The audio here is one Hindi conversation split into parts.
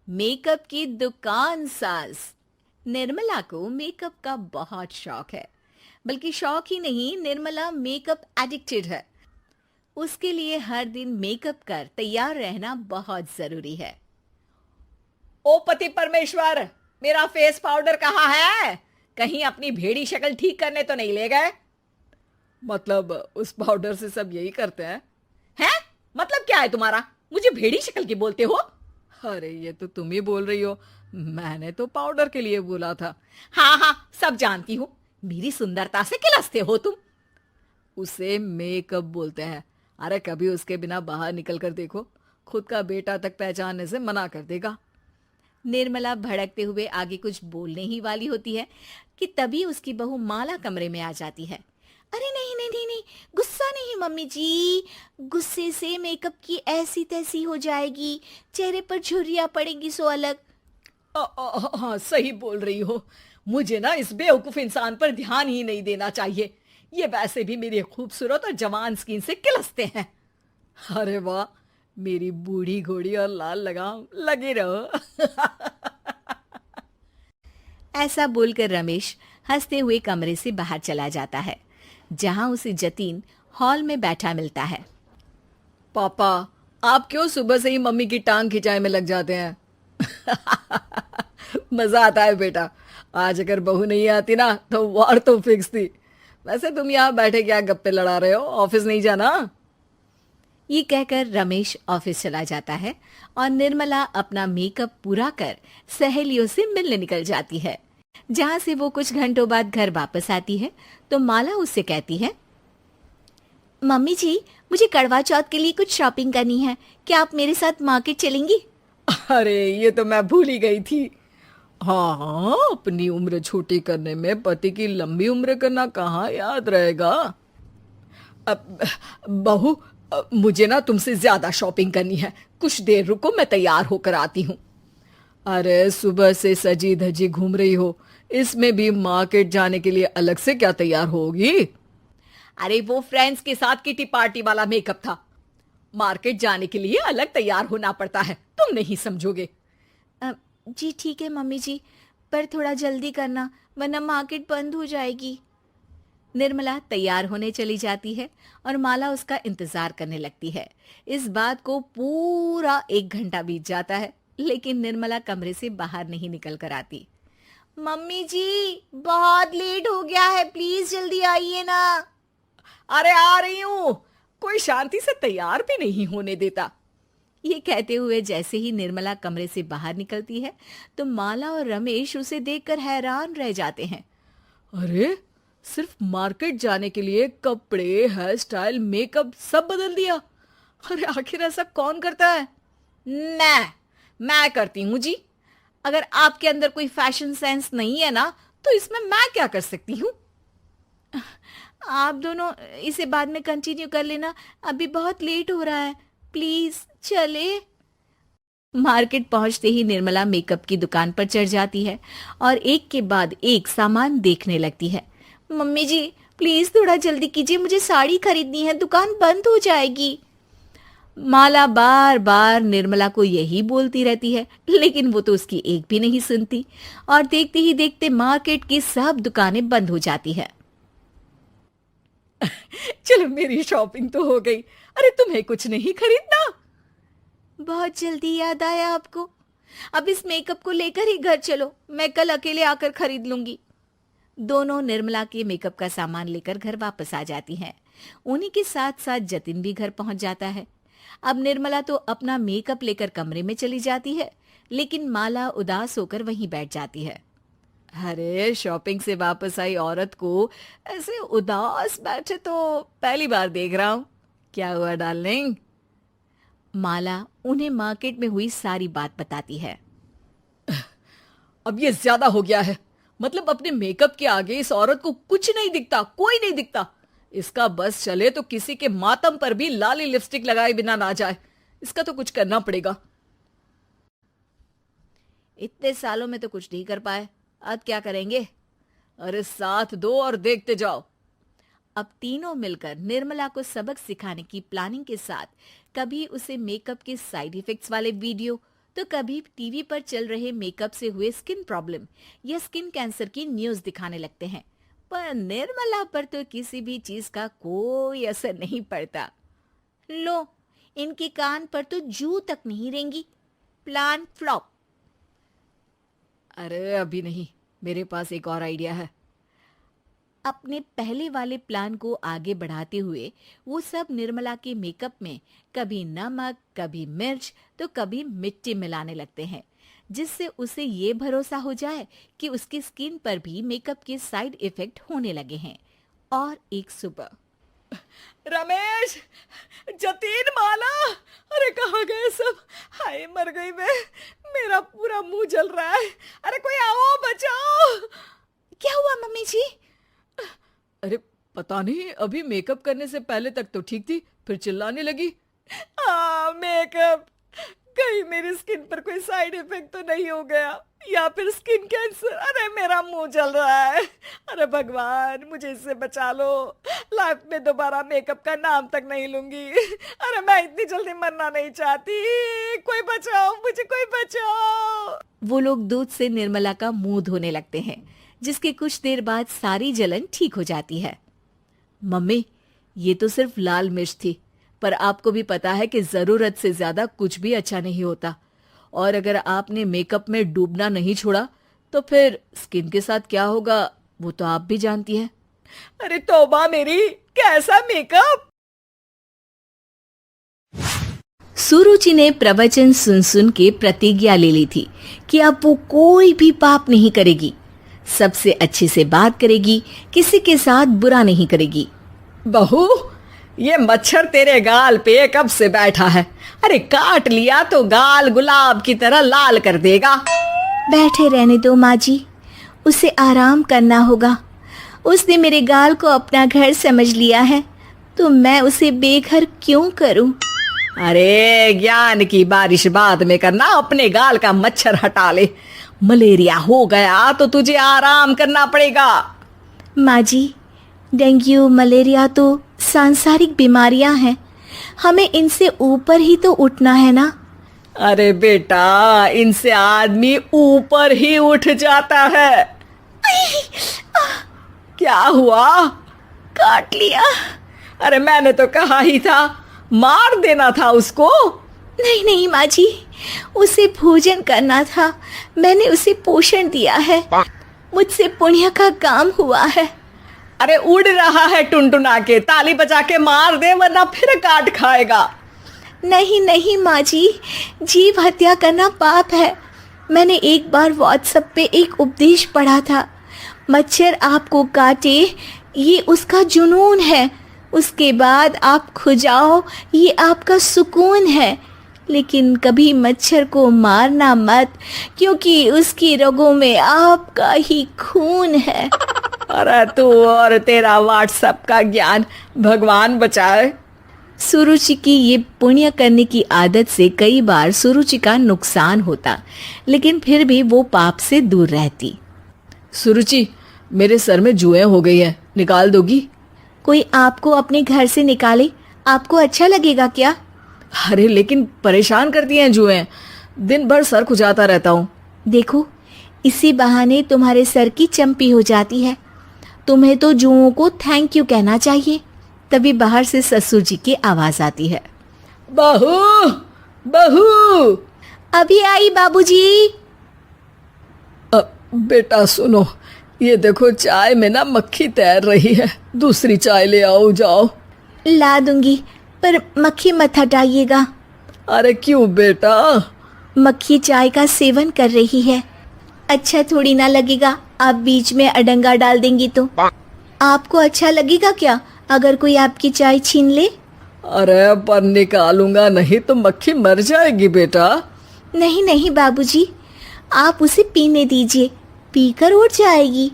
मेकअप की दुकान साज। निर्मला को मेकअप का बहुत शौक है। बल्कि शौक ही नहीं, निर्मला मेकअप एडिक्टेड है। उसके लिए हर दिन मेकअप कर तैयार रहना बहुत जरूरी है। ओ पति परमेश्वर, मेरा फेस पाउडर कहाँ है? कहीं अपनी भेड़ी शक्ल ठीक करने तो नहीं ले गए? मतलब उस पाउडर से सब यही करते हैं? हैं? मतलब क्या है तुम्हारा? मुझे भेड़ी शक्ल की बोलते हो? अरे ये तो तुम ही बोल रही हो, मैंने तो पाउडर के लिए बोला था। हाँ हाँ, सब जानती हूँ। मेरी सुंदरता से किलसते हो तुम। उसे मेकअप बोलते हैं। अरे कभी उसके बिना बाहर निकल कर देखो, खुद का बेटा तक पहचानने से मना कर देगा। निर्मला भड़कते हुए आगे कुछ बोलने ही वाली होती है कि तभी उसकी बहू माला कमरे में आ जाती है। अरे नहीं नहीं नहीं नहीं, गुस्सा नहीं मम्मी जी। गुस्से से मेकअप की ऐसी तैसी हो जाएगी, चेहरे पर झुर्रियां पड़ेंगी सो अलग। हाँ सही बोल रही हो। मुझे ना इस बेवकूफ इंसान पर ध्यान ही नहीं देना चाहिए। ये वैसे भी मेरी खूबसूरत और जवान स्किन से किलसते हैं। अरे वाह, मेरी बूढ़ी घोड़ी और लाल लगाम, लगे रहो। ऐसा बोलकर रमेश हंसते हुए कमरे से बाहर चला जाता है, जहां उसे जतीन हॉल में बैठा मिलता है। पापा, आप क्यों सुबह से ही मम्मी की टांग खिंचाई में लग जाते हैं? मजा आता है बेटा। आज अगर बहू नहीं आती ना तो वार तो फिक्स थी। वैसे तुम यहाँ बैठे क्या गप्पे लड़ा रहे हो? ऑफिस नहीं जाना? ये कहकर रमेश ऑफिस चला जाता है और निर्मला अपना मेकअप पूरा कर सहेलियों से मिलने निकल जाती है। जहां से वो कुछ घंटों बाद घर वापस आती है तो माला उससे कहती है, मम्मी जी, मुझे करवा चौथ के लिए कुछ शॉपिंग करनी है। क्या आप मेरे साथ मार्केट चलेंगी? अरे ये तो मैं भूल ही गई थी। हाँ हाँ, अपनी उम्र छोटी करने में पति की लंबी उम्र करना कहाँ याद रहेगा। अब बहू, मुझे ना तुमसे ज्यादा शॉपिंग करनी है। कुछ देर रुको, मैं तैयार होकर आती हूँ। अरे सुबह से सजी धजी घूम रही हो, इसमें भी मार्केट जाने के लिए अलग से क्या तैयार होगी? अरे वो फ्रेंड्स के साथ किटी पार्टी वाला मेकअप था। मार्केट जाने के लिए अलग तैयार होना पड़ता है, तुम नहीं समझोगे। जी ठीक है मम्मी जी, पर थोड़ा जल्दी करना वरना मार्केट बंद हो जाएगी। निर्मला तैयार होने चली जाती है और माला उसका इंतजार करने लगती है। इस बात को पूरा 1 घंटा बीत जाता है, लेकिन निर्मला कमरे से बाहर नहीं निकल कर आती। मम्मी जी, बहुत लेट हो गया है, प्लीज जल्दी आइए ना। अरे आ रही हूँ। कोई शांति से तैयार भी नहीं होने देता। ये कहते हुए जैसे ही निर्मला कमरे से बाहर निकलती है तो माला और रमेश उसे देखकर हैरान रह जाते हैं। अरे सिर्फ मार्केट जाने के लिए कपड़े, हेयर स्टाइल, मेकअप सब बदल दिया। अरे आखिर ऐसा कौन करता है? मैं करती हूँ जी। अगर आपके अंदर कोई फैशन सेंस नहीं है ना तो इसमें मैं क्या कर सकती हूँ? आप दोनों इसे बाद में कंटिन्यू कर लेना, अभी बहुत लेट हो रहा है, प्लीज चले। मार्केट पहुंचते ही निर्मला मेकअप की दुकान पर चढ़ जाती है और एक के बाद एक सामान देखने लगती है। मम्मी जी, प्लीज थोड़ा जल्दी कीजिए, मुझे साड़ी खरीदनी है, दुकान बंद हो जाएगी। माला बार बार निर्मला को यही बोलती रहती है, लेकिन वो तो उसकी एक भी नहीं सुनती और देखते ही देखते मार्केट की सब दुकानें बंद हो जाती है। चलो मेरी शॉपिंग तो हो गई। अरे तुम्हें कुछ नहीं खरीदना? बहुत जल्दी याद आया आपको। अब इस मेकअप को लेकर ही घर चलो, मैं कल अकेले आकर खरीद लूंगी। दोनों निर्मला के मेकअप का सामान लेकर घर वापस आ जाती हैं। उन्हीं के साथ साथ जतिन भी घर पहुंच जाता है। अब निर्मला तो अपना मेकअप लेकर कमरे में चली जाती है, लेकिन माला उदास होकर वहीं बैठ जाती है। अरे शॉपिंग से वापस आई औरत को ऐसे उदास बैठे तो पहली बार देख रहा हूँ। क्या हुआ डार्लिंग? माला उन्हें मार्केट में हुई सारी बात बताती है। अब ये ज्यादा हो गया है। मतलब अपने मेकअप के आगे इस औरत को कुछ नहीं दिखता, कोई नहीं दिखता। इसका बस चले तो किसी के मातम पर भी लाली लिपस्टिक लगाए बिना ना जाए। इसका तो कुछ करना पड़ेगा। इतने सालों में तो कुछ नहीं कर पाए, अब क्या करेंगे? अरे साथ दो और देखते जाओ। अब तीनों मिलकर निर्मला को सबक सिखाने की प्लानिंग के साथ कभी उसे मेकअप के साइड इफेक्ट्स वाले वीडियो तो कभी टीवी पर चल रहे मेकअप से हुए स्किन प्रॉब्लम या स्किन कैंसर की न्यूज दिखाने लगते हैं। पर निर्मला पर तो किसी भी चीज का कोई असर नहीं पड़ता। लो, इनके कान पर तो जू तक नहीं रेंगी। Plan flop. अरे अभी नहीं, मेरे पास एक और आइडिया है। अपने पहले वाले प्लान को आगे बढ़ाते हुए वो सब निर्मला के मेकअप में कभी नमक, कभी मिर्च तो कभी मिट्टी मिलाने लगते हैं, जिससे उसे ये भरोसा हो जाए कि उसकी स्किन पर भी मेकअप के साइड इफेक्ट होने लगे हैं। और एक सुबह, रमेश, जतीन, माला, अरे कहाँ गए सब? हाय मर गई मैं, मेरा पूरा मुंह जल रहा है। अरे कोई आओ, बचाओ। क्या हुआ मम्मी जी? अरे पता नहीं, अभी मेकअप करने से पहले तक तो ठीक थी, फिर चिल्लाने लगी। मेकअप, कहीं मेरी स्किन पर कोई साइड इफेक्ट तो नहीं हो गया, या फिर स्किन कैंसर। अरे मेरा मुंह जल रहा है। अरे भगवान, मुझे इससे बचा लो। लाइफ में दोबारा मेकअप का नाम तक नहीं लूंगी। अरे मैं इतनी जल्दी मरना नहीं चाहती। कोई बचाओ मुझे, कोई बचाओ। वो लोग दूध से निर्मला का मुंह धोने लगते हैं, जिसके कुछ देर बाद सारी जलन ठीक हो जाती है। मम्मी, ये तो सिर्फ लाल मिर्च थी, पर आपको भी पता है कि जरूरत से ज्यादा कुछ भी अच्छा नहीं होता। और अगर आपने मेकअप में डूबना नहीं छोड़ा तो फिर स्किन के साथ क्या होगा वो तो आप भी जानती हैं। अरे तौबा मेरी, कैसा मेकअप! सुरुचि ने प्रवचन सुन सुन के प्रतिज्ञा ले ली थी कि अब वो कोई भी पाप नहीं करेगी, सबसे अच्छे से बात करेगी, किसी के साथ बुरा नहीं करेगी। बहू, ये मच्छर तेरे गाल पे कब से बैठा है? अरे काट लिया तो गाल गुलाब की तरह लाल कर देगा। बैठे रहने दो माँ जी, उसे आराम करना होगा। उसने मेरे गाल को अपना घर समझ लिया है, तो मैं उसे बेघर क्यों करूं? अरे ज्ञान की बारिश बाद में करना, अपने गाल का मच्छर हटा ले। मलेरिया हो गया तो तुझे आराम करना पड़ेगा। माँ जी, डेंगू, मलेरिया तो सांसारिक बीमारियां हैं, हमें इनसे ऊपर ही तो उठना है ना। अरे बेटा, इनसे आदमी ऊपर ही उठ जाता है। क्या हुआ? काट लिया। अरे मैंने तो कहा ही था, मार देना था उसको। नहीं नहीं माँ जी, उसे भोजन करना था, मैंने उसे पोषण दिया है, मुझसे पुण्य का काम हुआ है। अरे उड़ रहा है टुनटुना के, ताली बजा के मार दे वरना फिर काट खाएगा। नहीं नहीं माँ जी, जीव हत्या करना पाप है। मैंने एक बार व्हाट्सएप पे एक उपदेश पढ़ा था, मच्छर आपको काटे ये उसका जुनून है, उसके बाद आप खुजाओ ये आपका सुकून है, लेकिन कभी मच्छर को मारना मत, क्योंकि उसकी रगों में आपका ही खून है। अरे तू और तेरा व्हाट्सएप का ज्ञान, भगवान बचाए। सुरुचि की ये पुण्य करने की आदत से कई बार सुरुचि का नुकसान होता, लेकिन फिर भी वो पाप से दूर रहती। सुरुचि, मेरे सर में जुएं हो गई है, निकाल दोगी? कोई आपको अपने घर से निकाले, आपको अच्छा लगेगा क्या? अरे लेकिन परेशान करती हैं जुएं, दिन भर सर खुजाता रहता हूँ। देखो, इसी बहाने तुम्हारे सर की चंपी हो जाती है। तुम्हें तो जुओं को थैंक यू कहना चाहिए। तभी बाहर से ससुर जी की आवाज आती है। बहू, बहू। अभी आई बाबूजी। बेटा सुनो, ये देखो चाय में ना मक्खी तैर रही है, दूसरी चाय ले आओ, जाओ। ला दूंगी, पर मक्खी मत हटाइएगा। अरे क्यों बेटा? मक्खी चाय का सेवन कर रही है, अच्छा थोड़ी ना लगेगा आप बीच में अडंगा डाल देंगी तो। आपको अच्छा लगेगा क्या अगर कोई आपकी चाय छीन ले? अरे पर निकालूंगा नहीं तो मक्खी मर जाएगी बेटा। नहीं नहीं बाबूजी, आप उसे पीने दीजिए, पीकर उड़ जाएगी।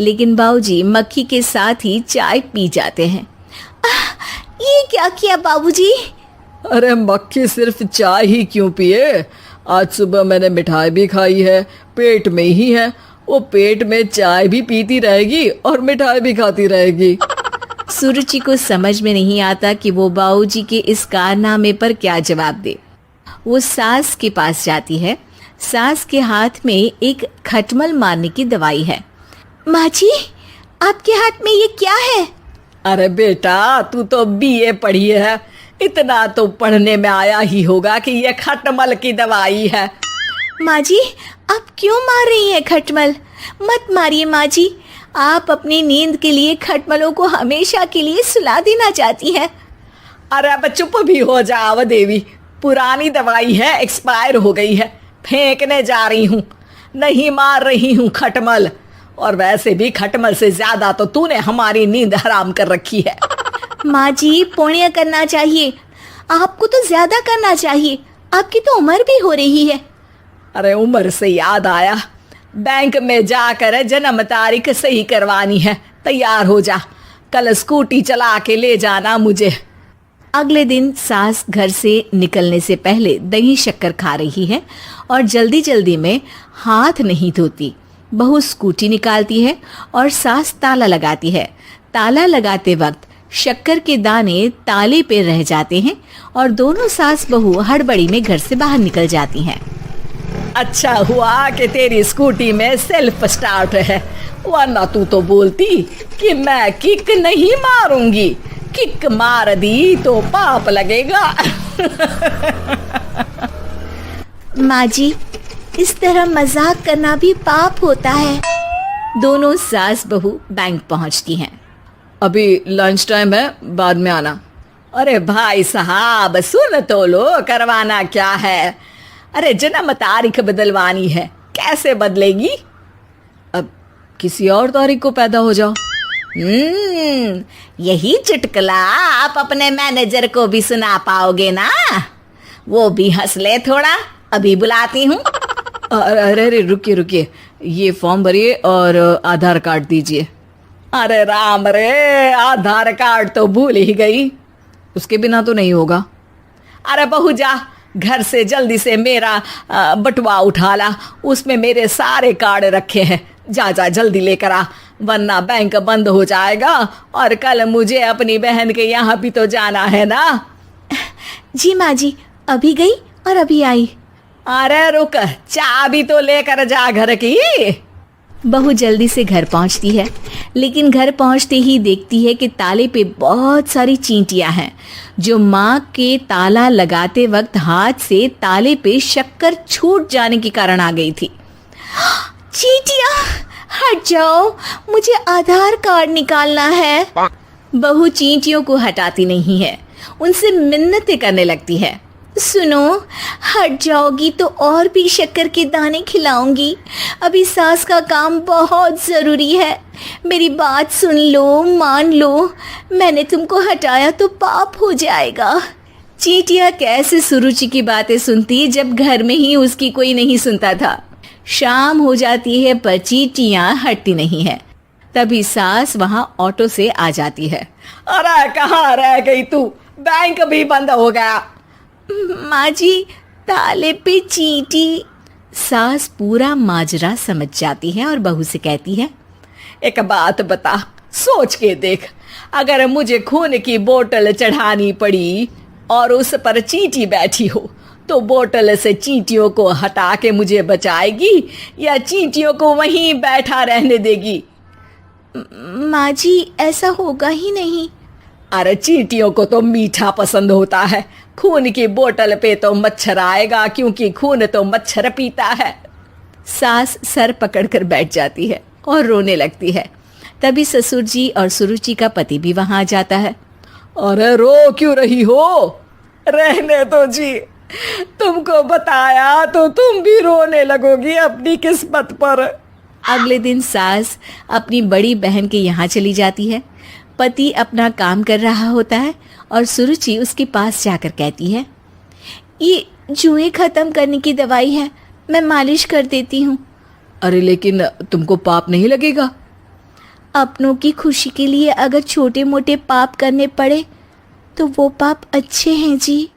लेकिन बाबूजी मक्खी के साथ ही चाय पी जाते हैं। ये क्या किया बाबूजी? अरे मक्खी सिर्फ चाय ही क्यों पिए, आज सुबह मैंने मिठाई भी खाई है, पेट में ही है, वो पेट में चाय भी पीती रहेगी और मिठाई भी खाती रहेगी। सुरुचि को समझ में नहीं आता कि वो बाबूजी के इस कारनामे पर क्या जवाब दे। वो सास के पास जाती है। सास के हाथ में एक खटमल मारने की दवाई है। माँ जी, आपके हाथ में ये क्या है? अरे बेटा, तू तो बीए पढ़ी है, इतना तो पढ़ने में आया ही होगा कि ये खटमल की दवाई है। माँ जी, आप क्यों मार रही हैं खटमल? मत मारिए माँ जी, आप अपनी नींद के लिए खटमलों को हमेशा के लिए सुला देना चाहती हैं। अरे अब चुप भी हो जाओ देवी, पुरानी दवाई है, एक्सपायर हो गई है, फेंकने जा रही हूँ, नहीं मार रही हूँ खटमल। और वैसे भी खटमल से ज्यादा तो तूने हमारी नींद हराम कर रखी है। माँ जी, पुण्य करना चाहिए, आपको तो ज्यादा करना चाहिए, आपकी तो उम्र भी हो रही है। अरे उम्र से याद आया, बैंक में जाकर जन्म तारीख सही करवानी है, तैयार हो जा, कल स्कूटी चला के ले जाना मुझे। अगले दिन सास घर से निकलने से पहले दही शक्कर खा रही है और जल्दी जल्दी में हाथ नहीं धोती। बहू स्कूटी निकालती है और सास ताला लगाती है। ताला लगाते वक्त शक्कर के दाने ताले पे रह जाते हैं और दोनों सास बहू हड़बड़ी में घर से बाहर निकल जाती हैं। अच्छा हुआ कि तेरी स्कूटी में सेल्फ स्टार्ट है, वरना तू तो बोलती कि मैं किक नहीं मारूंगी, किक मार दी तो पाप लगेगा। माँ जी, इस तरह मजाक करना भी पाप होता है। दोनों सास बहू बैंक पहुंचती हैं। अभी लंच टाइम है, बाद में आना। अरे भाई साहब, सुन तो लो, करवाना क्या है? अरे जन्म तारीख बदलवानी है, कैसे बदलेगी? अब किसी और तारीख को पैदा हो जाओ। यही चुटकुला आप अपने मैनेजर को भी सुना पाओगे ना? वो भी हंस ले थोड़ा, अभी बुलाती हूँ। अरे अरे रुकिए रुकिए, ये फॉर्म भरिए और आधार कार्ड दीजिए। अरे राम रे, आधार कार्ड तो भूल ही गई, उसके बिना तो नहीं होगा। अरे बहू जा, घर से जल्दी से मेरा बटुआ उठा ला, उसमें मेरे सारे कार्ड रखे हैं, जा जा जल्दी लेकर आ, वरना बैंक बंद हो जाएगा और कल मुझे अपनी बहन के यहाँ भी तो जाना है ना। जी माँ जी, अभी गई और अभी आई। अरे रुक, चाबी तो लेकर जा घर की। बहू जल्दी से घर पहुंचती है, लेकिन घर पहुंचते ही देखती है कि ताले पे बहुत सारी चींटियां हैं, जो माँ के ताला लगाते वक्त हाथ से ताले पे शक्कर छूट जाने के कारण आ गई थी। चींटियां, हट जाओ, मुझे आधार कार्ड निकालना है। बहू चींटियों को हटाती नहीं है, उनसे मिन्नतें करने लगती है। सुनो, हट जाओगी तो और भी शक्कर के दाने खिलाऊंगी, अभी सास का काम बहुत ज़रूरी है, मेरी बात सुन लो, मान लो, मैंने तुमको हटाया तो पाप हो जाएगा। चींटियां कैसे सुरुचि की बातें सुनती जब घर में ही उसकी कोई नहीं सुनता था। शाम हो जाती है पर चींटियां हटती नहीं है। तभी सास वहां ऑटो से आ जाती है। अरे कहाँ रह गई तू, बैंक भी बंद हो गया। माँ जी, ताले पे चींटी। सास पूरा माजरा समझ जाती है और बहू से कहती है, एक बात बता, सोच के देख, अगर मुझे खून की बोतल चढ़ानी पड़ी और उस पर चींटी बैठी हो, तो बोतल से चींटियों को हटा के मुझे बचाएगी या चींटियों को वहीं बैठा रहने देगी? माँ जी, ऐसा होगा ही नहीं। अरे चींटियों को तो मीठा पसंद होता है, खून की बोतल पे तो मच्छर आएगा, क्योंकि खून तो मच्छर पीता है। सास सर पकड़कर बैठ जाती है और रोने लगती है। तभी ससुर जी और सुरुचि का पति भी वहां आ जाता है। अरे रो क्यों रही हो? रहने दो जी, तुमको बताया तो तुम भी रोने लगोगी अपनी किस्मत पर। अगले दिन सास अपनी बड़ी बहन के यहाँ चली जाती है। पति अपना काम कर रहा होता है और सुरुचि उसके पास जाकर कहती है, ये जुए खत्म करने की दवाई है, मैं मालिश कर देती हूँ। अरे लेकिन तुमको पाप नहीं लगेगा? अपनों की खुशी के लिए अगर छोटे मोटे पाप करने पड़े तो वो पाप अच्छे हैं जी।